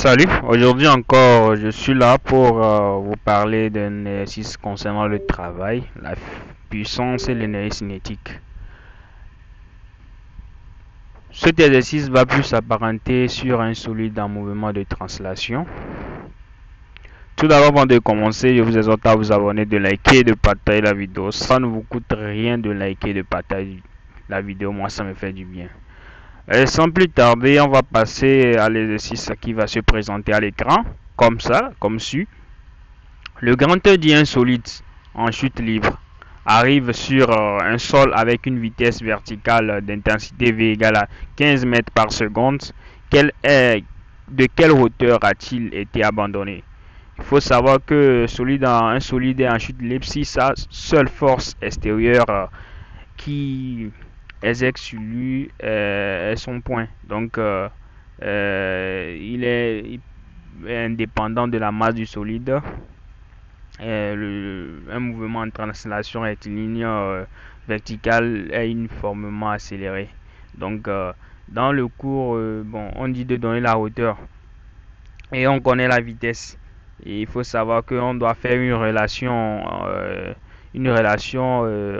Salut, aujourd'hui encore, je suis là pour vous parler d'un exercice concernant le travail, la puissance et l'énergie cinétique. Cet exercice va plus s'apparenter sur un solide en mouvement de translation. Tout d'abord, avant de commencer, je vous exhorte à vous abonner, de liker et de partager la vidéo. Ça ne vous coûte rien de liker et de partager la vidéo, moi ça me fait du bien. Sans plus tarder, on va passer à l'exercice qui va se présenter à l'écran, comme ça, comme suit. Le grand dit insolite en chute libre arrive sur un sol avec une vitesse verticale d'intensité V égale à 15 mètres par seconde. De quelle hauteur a-t-il été abandonné? Il faut savoir que un solide est en chute libre si sa seule force extérieure qui exerce sur lui est son point. Donc, il est indépendant de la masse du solide. Un mouvement en translation rectiligne verticale est uniformément accéléré. Donc, dans le cours, on dit de donner la hauteur et on connaît la vitesse. Et il faut savoir qu'on doit faire une relation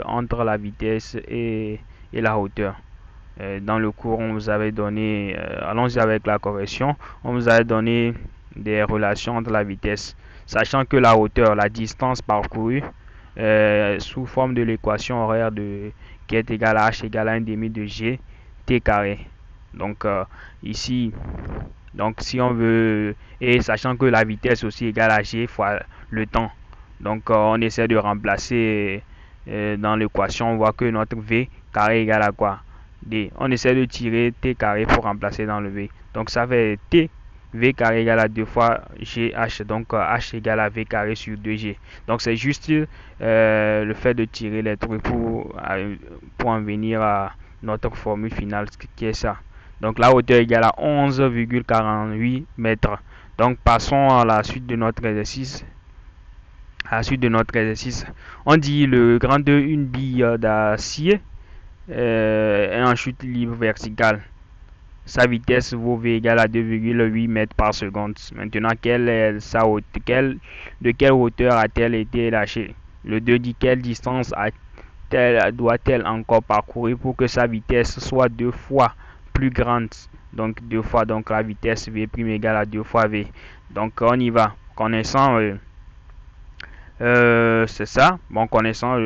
entre la vitesse et la hauteur. Dans le cours, on vous avait donné, allons-y avec la correction, on vous avait donné des relations entre la vitesse, sachant que la hauteur, la distance parcourue, sous forme de l'équation horaire qui est égale à h égale à 1 demi de g t carré. Donc ici, donc si on veut, et sachant que la vitesse aussi égale à g fois le temps, donc on essaie de remplacer dans l'équation, on voit que notre v carré égale à quoi? D. On essaie de tirer t carré pour remplacer dans le v. Donc ça fait t v carré égale à 2 fois gh. Donc h égale à v carré sur 2g. Donc c'est juste le fait de tirer les trucs pour en venir à notre formule finale qui est ça. Donc la hauteur égale à 11,48 mètres. Donc passons à la suite de notre exercice. On dit le grand 2, une bille d'acier est en chute libre verticale. Sa vitesse vaut V égale à 2,8 mètres par seconde. Maintenant, de quelle hauteur a-t-elle été lâchée? Le 2 dit quelle distance doit-elle encore parcourir pour que sa vitesse soit 2 fois plus grande? Donc 2 fois, donc la vitesse V' égale à 2 fois V. Donc on y va. Connaissant c'est ça. Bon, connaissant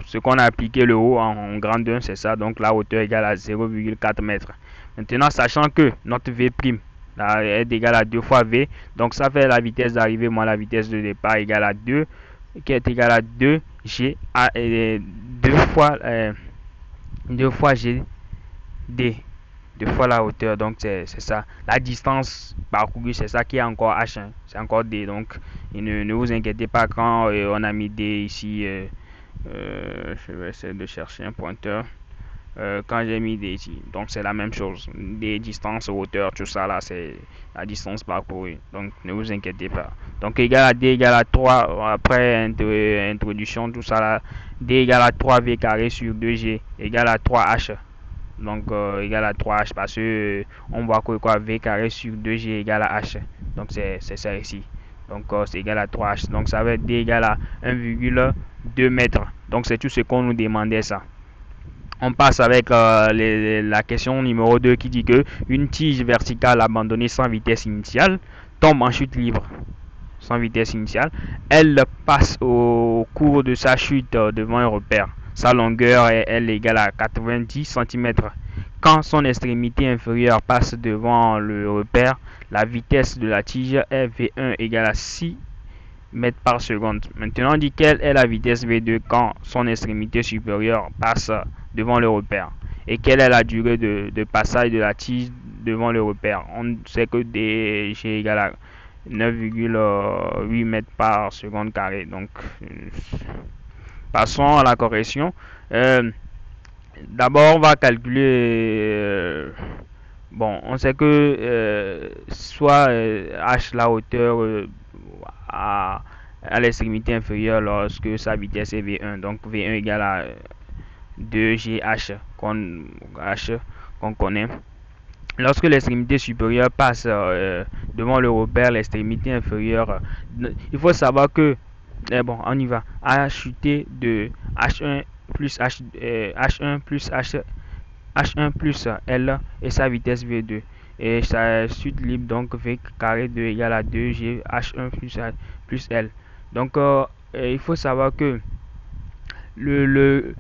ce qu'on a appliqué le haut en grande 1, c'est ça. Donc la hauteur égale à 0,4 mètres. Maintenant, sachant que notre V' est égal à 2 fois V, donc ça fait la vitesse d'arrivée moins la vitesse de départ égale à 2, qui est égal à 2 G, 2 fois G D. 2 fois la hauteur, donc c'est ça. La distance parcourue, c'est ça qui est encore H1, c'est encore D. Donc ne vous inquiétez pas quand on a mis D ici. Je vais essayer de chercher un pointeur. Quand j'ai mis D ici, donc c'est la même chose. Des distances, hauteur, tout ça là, c'est la distance parcourue. Donc ne vous inquiétez pas. Donc égal à D égale à 3, après introduction, tout ça là, D égale à 3V carré sur 2G égale à 3H. Donc égal à 3H parce que on voit que quoi, V carré sur 2G égale à H. Donc c'est ça ici. Donc c'est égal à 3H. Donc ça va être D égale à 1,2 mètres. Donc c'est tout ce qu'on nous demandait ça. On passe avec la question numéro 2 qui dit que une tige verticale abandonnée sans vitesse initiale tombe en chute libre. Sans vitesse initiale. Elle passe au cours de sa chute devant un repère. Sa longueur est égale à 90 cm. Quand son extrémité inférieure passe devant le repère, la vitesse de la tige est V1 égale à 6 mètres par seconde. Maintenant, on dit quelle est la vitesse V2 quand son extrémité supérieure passe devant le repère. Et quelle est la durée de passage de la tige devant le repère? On sait que DG égale à 9,8 mètres par seconde carré. Donc, passons à la correction. D'abord, on va calculer. Bon, on sait que soit h la hauteur à l'extrémité inférieure lorsque sa vitesse est V1. Donc V1 égale à 2GH qu'on connaît. Lorsque l'extrémité supérieure passe devant le repère, l'extrémité inférieure, il faut savoir que, bon, on y va, a chuté de H1 plus H1 plus H1 plus L et sa vitesse V2. Et sa suite libre, donc V carré 2 égale à 2G H1 plus L. Donc, il faut savoir que le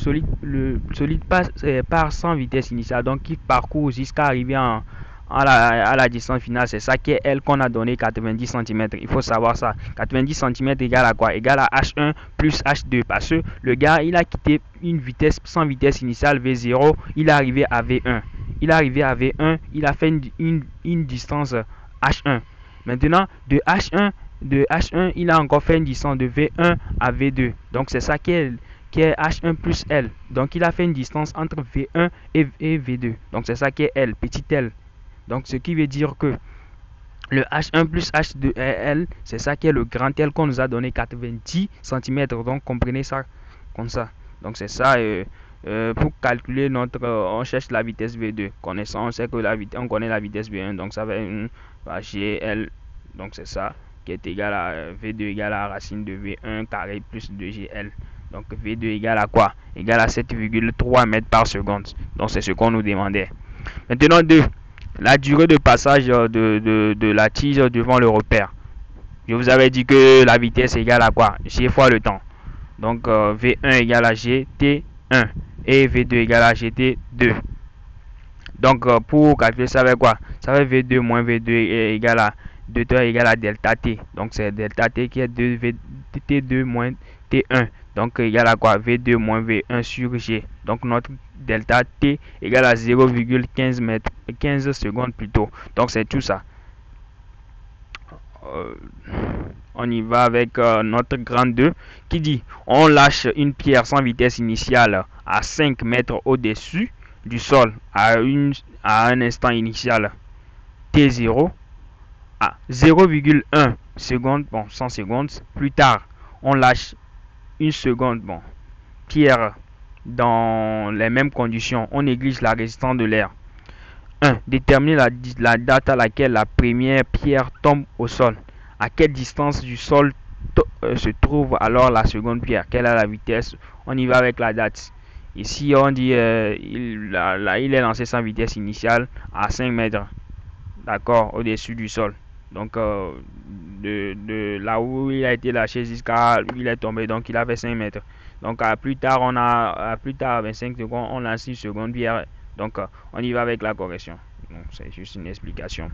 solide passe, part sans vitesse initiale, donc il parcourt jusqu'à arriver à la distance finale. C'est ça qui est L qu'on a donné 90 cm. Il faut savoir ça. 90 cm égale à quoi? Égale à H1 plus H2. Parce que le gars, il a quitté une vitesse sans vitesse initiale V0, il est arrivé à V1. Il est arrivé à V1, il a fait une distance H1. Maintenant, de H1, il a encore fait une distance de V1 à V2. Donc, c'est ça qui est H1 plus L. Donc, il a fait une distance entre V1 et V2. Donc, c'est ça qui est L, petit L. Donc, ce qui veut dire que le H1 plus H2 L, c'est ça qui est le grand L qu'on nous a donné 90 cm. Donc, comprenez ça comme ça. Donc, c'est ça. Pour calculer on cherche la vitesse V2. Connaissant, on sait que on connaît la vitesse V1. Donc, ça va être GL. Donc, c'est ça qui est égal à V2 égale à la racine de V1 carré plus 2GL. Donc, V2 égale à quoi? Égale à 7,3 mètres par seconde. Donc, c'est ce qu'on nous demandait. Maintenant, 2. La durée de passage de la tige devant le repère. Je vous avais dit que la vitesse égale à quoi? G fois le temps. Donc, V1 égale à GT1 et V2 égale à GT2. Donc, pour calculer ça avec quoi? Ça va V2 moins V2 égale à 2T égale à delta T. Donc, c'est delta T qui est 2 T2 moins T1. Donc, égale à quoi? V2 moins V1 sur G. Donc, notre delta T égale à 0,15 mètres, 15 secondes plutôt. Donc, c'est tout ça. On y va avec notre grand 2 qui dit on lâche une pierre sans vitesse initiale à 5 mètres au-dessus du sol à un instant initial T0 à 0,1 seconde, bon 100 secondes plus tard. On lâche une seconde, bon, pierre dans les mêmes conditions. On néglige la résistance de l'air. 1. Déterminer la date à laquelle la première pierre tombe au sol. À quelle distance du sol se trouve alors la seconde pierre? Quelle est la vitesse? On y va avec la date. Ici, on dit il est lancé sans vitesse initiale à 5 mètres, d'accord, au-dessus du sol. Donc, de là où il a été lâché jusqu'à où il est tombé, donc il a fait 5 mètres. Donc, plus tard, à 25 secondes, on lance une seconde pierre. Donc, on y va avec la correction. C'est juste une explication.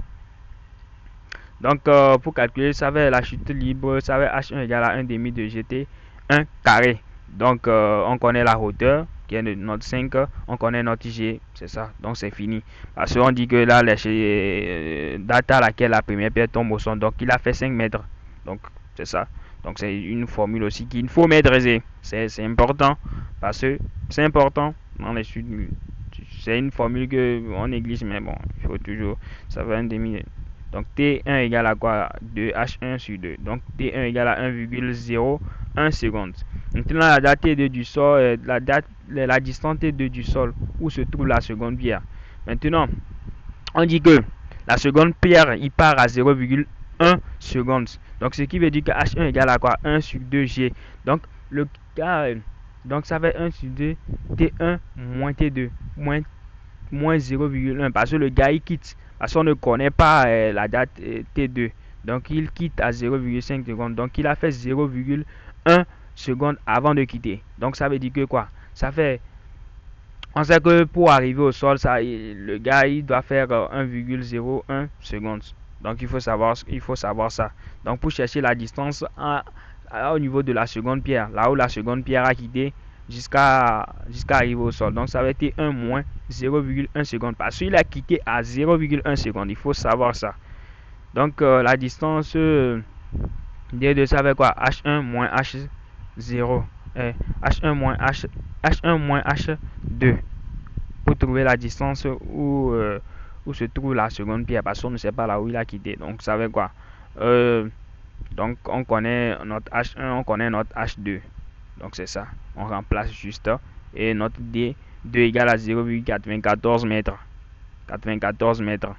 Donc, pour calculer, ça va la chute libre, ça va H1 égale à 1 demi de GT1 carré. Donc, on connaît la hauteur qui est de notre 5, on connaît notre G, c'est ça. Donc, c'est fini. Parce qu'on dit que là, date à laquelle la première pierre tombe au sol, donc il a fait 5 mètres. Donc, c'est ça. Donc, c'est une formule aussi qu'il faut maîtriser. C'est important parce que c'est important dans les suites. C'est une formule que on néglige, mais bon, il faut toujours. Ça va un demi. Donc T1 égale à quoi? 2H1 sur 2. Donc T1 égale à 1,01 seconde. Maintenant la date T2 du sol, la distance T2 du sol où se trouve la seconde pierre. Maintenant, on dit que la seconde pierre il part à 0,1 seconde. Donc ce qui veut dire que H1 égale à quoi? 1 sur 2G. Donc le cas, donc ça fait 1 sur 2 T1 moins T2 moins 0,1 parce que le gars il quitte. Parce qu'on ne connaît pas la date T2. Donc il quitte à 0,5 secondes. Donc il a fait 0,1 seconde avant de quitter. Donc ça veut dire que quoi? Ça fait. On sait que pour arriver au sol, le gars il doit faire 1,01 secondes. Donc il faut savoir ça. Donc pour chercher la distance au niveau de la seconde pierre, là où la seconde pierre a quitté jusqu'à arriver au sol. Donc ça va être 1 moins 0,1 seconde parce qu'il a quitté à 0,1 seconde. Il faut savoir ça. Donc la distance D2 ça va quoi? H1 moins H0 H1 moins H2 pour trouver la distance où se trouve la seconde pierre parce qu'on ne sait pas là où il a quitté. Donc ça veut quoi? Donc on connaît notre H1, on connaît notre H2. Donc c'est ça. On remplace juste et notre D2 égale à 0,94 mètres. 94 mètres.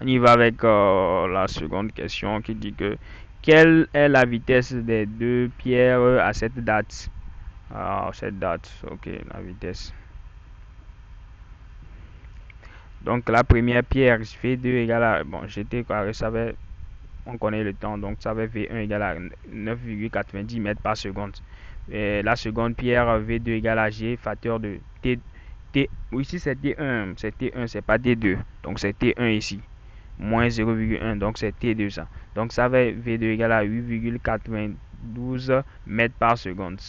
On y va avec la seconde question qui dit que quelle est la vitesse des deux pierres à cette date? Cette date, ok, la vitesse. Donc la première pierre, V2 égale à, bon, GT carré, on connaît le temps, donc ça va V1 égale à 9,90 mètres par seconde. Et la seconde pierre, V2 égale à G, facteur de T. Ici c'est T1, c'est pas T2, donc c'est T1 ici. Moins 0,1, donc c'est T2 ça. Donc ça va V2 égale à 8,92 mètres par seconde.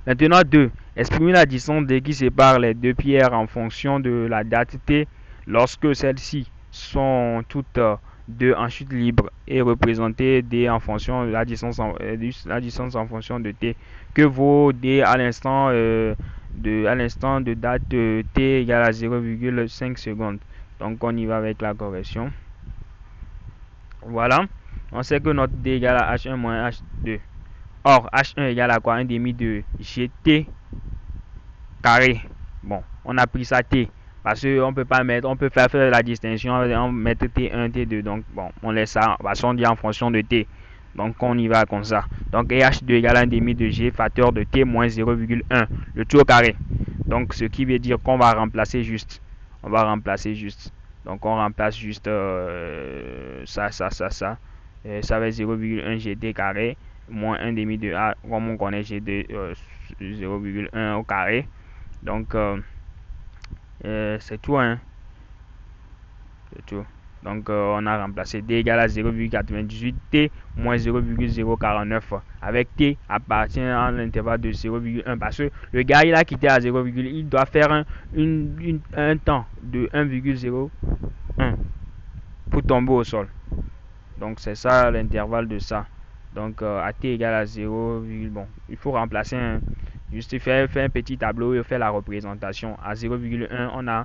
Maintenant 2. Exprimer la distance D qui sépare les deux pierres en fonction de la date T lorsque celles-ci sont toutes deux en chute libre et représenter D en fonction de la distance en fonction de T que vaut D à l'instant de date T égale à 0,5 secondes. Donc on y va avec la correction. Voilà. On sait que notre D égale à H1 moins H2. Or, H1 égale à quoi? 1 demi de GT carré. Bon, on a pris ça T. Parce qu'on peut pas mettre, on peut faire la distinction, on mettre T1, T2. Donc, bon, on laisse ça. Parce qu'on dit en fonction de T. Donc, on y va comme ça. Donc, H2 égale à 1 demi de G facteur de T moins 0,1. Le tout au carré. Donc, ce qui veut dire qu'on va remplacer juste. On va remplacer juste. Donc, on remplace juste ça. Et ça va être 0,1 GT carré moins 1 demi de A, comme on connaît G2 0,1 au carré. Donc c'est tout, hein. C'est tout. Donc on a remplacé D égale à 0,98 T moins 0,049 avec T appartient à l'intervalle de 0,1 parce que le gars il a quitté à 0, il doit faire un temps de 1,01 pour tomber au sol. Donc c'est ça l'intervalle de ça. Donc à T égale à 0, bon, il faut remplacer juste faire un petit tableau et faire la représentation. À 0,1 on a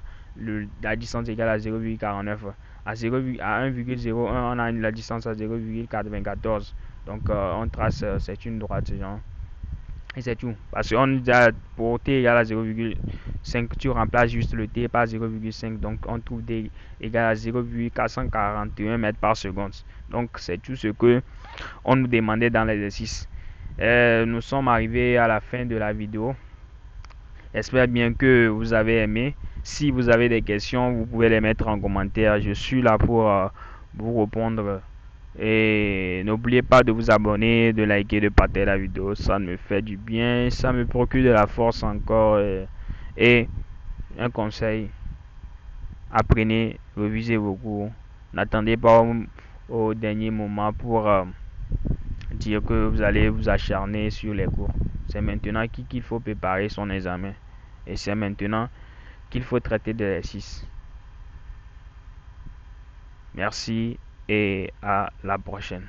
la distance égale à 0,49. À 1,01 on a la distance à 0,94. Donc on trace, c'est une droite genre. Et c'est tout. Parce qu'on nous a pour T égale à 0,5, tu remplaces juste le T par 0,5. Donc on trouve D égale à 0,441 mètres par seconde. Donc c'est tout ce que on nous demandait dans l'exercice. Nous sommes arrivés à la fin de la vidéo. J'espère bien que vous avez aimé. Si vous avez des questions, vous pouvez les mettre en commentaire. Je suis là pour vous répondre. Et n'oubliez pas de vous abonner, de liker, de partager la vidéo. Ça me fait du bien. Ça me procure de la force encore. Et un conseil. Apprenez, revisez vos cours. N'attendez pas au dernier moment pour dire que vous allez vous acharner sur les cours. C'est maintenant qu'il faut préparer son examen. Et c'est maintenant qu'il faut traiter de l'exercice. Merci et à la prochaine.